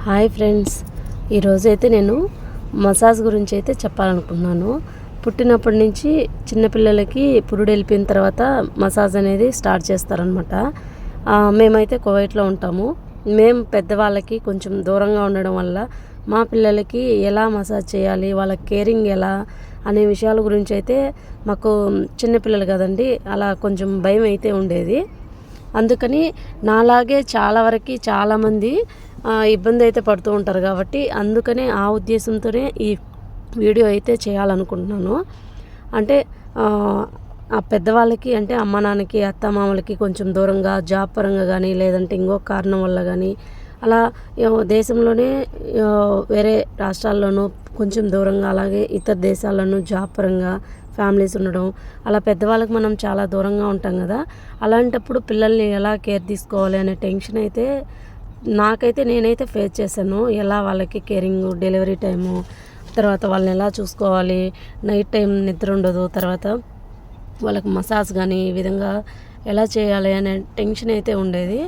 Hi friends, ఈరోజైతే నేను massage గురించి అయితే చెప్పాలనుకుంటున్నాను. పుట్టినప్పటి నుంచి చిన్నపిల్లలకి పురుడు వెళ్ళిపోయిన తర్వాత మసాజ్ అనేది స్టార్ట్ చేస్తారనమాట. మేమైతే కువైట్లో ఉంటాము. మేము పెద్దవాళ్ళకి కొంచెం దూరంగా ఉండడం వల్ల మా పిల్లలకి ఎలా మసాజ్ చేయాలి, వాళ్ళ కేరింగ్ ఎలా అనే విషయాల గురించి అయితే మాకు చిన్నపిల్లలు కదండి, అలా కొంచెం భయం అయితే ఉండేది. అందుకని నాలాగే చాలామంది ఇబ్బంది అయితే పడుతూ ఉంటారు కాబట్టి అందుకనే ఆ ఉద్దేశంతోనే ఈ వీడియో అయితే చేయాలనుకుంటున్నాను. అంటే ఆ పెద్దవాళ్ళకి, అంటే అమ్మ నాన్నకి, అత్తమామలకి కొంచెం దూరంగా జాబ్ పరంగా కానీ, లేదంటే ఇంకో కారణం వల్ల కానీ, అలా దేశంలోనే వేరే రాష్ట్రాల్లోనూ కొంచెం దూరంగా, అలాగే ఇతర దేశాల్లోనూ జాబ్ పరంగా ఫ్యామిలీస్ ఉండడం, అలా పెద్దవాళ్ళకి మనం చాలా దూరంగా ఉంటాం కదా. అలాంటప్పుడు పిల్లల్ని ఎలా కేర్ తీసుకోవాలి అనే టెన్షన్ అయితే నేనైతే ఫేస్ చేశాను. ఎలా వాళ్ళకి కేరింగ్, డెలివరీ టైము, తర్వాత వాళ్ళని ఎలా చూసుకోవాలి, నైట్ టైం నిద్ర ఉండదు, తర్వాత వాళ్ళకి మసాజ్ కానీ ఈ విధంగా ఎలా చేయాలి అనే టెన్షన్ అయితే ఉండేది.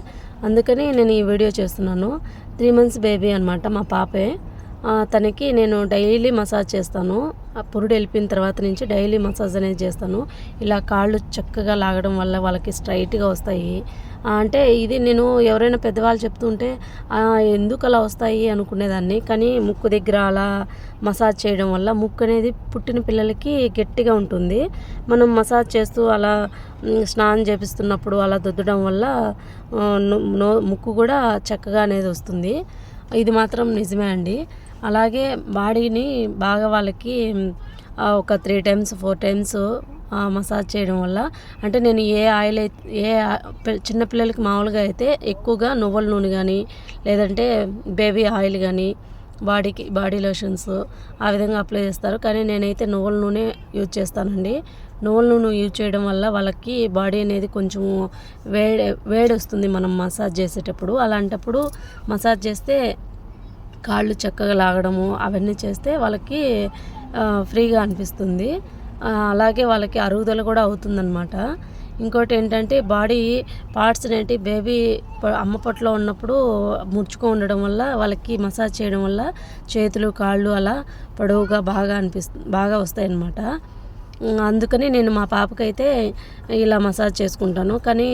అందుకని నేను ఈ వీడియో చేస్తున్నాను. 3 months బేబీ అనమాట మా పాపే. తనకి నేను డైలీ మసాజ్ చేస్తాను. పురుడు వెళ్ళిపోయిన తర్వాత నుంచి డైలీ మసాజ్ అనేది చేస్తాను. ఇలా కాళ్ళు చక్కగా లాగడం వల్ల వాళ్ళకి స్ట్రైట్గా వస్తాయి. అంటే ఇది నేను ఎవరైనా పెద్దవాళ్ళు చెప్తుంటే ఎందుకు అలా వస్తాయి అనుకునేదాన్ని. కానీ ముక్కు దగ్గర అలా మసాజ్ చేయడం వల్ల ముక్కు అనేది పుట్టిన పిల్లలకి గట్టిగా ఉంటుంది. మనం మసాజ్ చేస్తూ అలా స్నానం చేపిస్తున్నప్పుడు అలా దుద్దడం వల్ల ముక్కు కూడా చక్కగా అనేది వస్తుంది. ఇది మాత్రం నిజమే అండి. అలాగే బాడీని బాగా వాళ్ళకి ఒక 3 times 4 times మసాజ్ చేయడం వల్ల, అంటే నేను చిన్నపిల్లలకి మామూలుగా అయితే ఎక్కువగా నువ్వుల నూనె కానీ, లేదంటే బేబీ ఆయిల్ కానీ, బాడీ లోషన్స్ ఆ విధంగా అప్లై చేస్తారు. కానీ నేనైతే నువ్వుల నూనె యూజ్ చేస్తానండి. నువ్వుల నూనె యూజ్ చేయడం వల్ల వాళ్ళకి బాడీ అనేది కొంచెం వేడి వస్తుంది మనం మసాజ్ చేసేటప్పుడు. అలాంటప్పుడు మసాజ్ చేస్తే కాళ్ళు చక్కగా లాగడము అవన్నీ చేస్తే వాళ్ళకి ఫ్రీగా అనిపిస్తుంది. అలాగే వాళ్ళకి అరుగుదల కూడా అవుతుందన్నమాట. ఇంకోటి ఏంటంటే బాడీ పార్ట్స్ అనేవి బేబీ అమ్మ పొట్టలో ఉన్నప్పుడు ముడుచుకో ఉండడం వల్ల వాళ్ళకి మసాజ్ చేయడం వల్ల చేతులు, కాళ్ళు అలా పొడవుగా బాగా వస్తాయి అన్నమాట. అందుకని నేను మా పాపకైతే ఇలా మసాజ్ చేసుకుంటాను. కానీ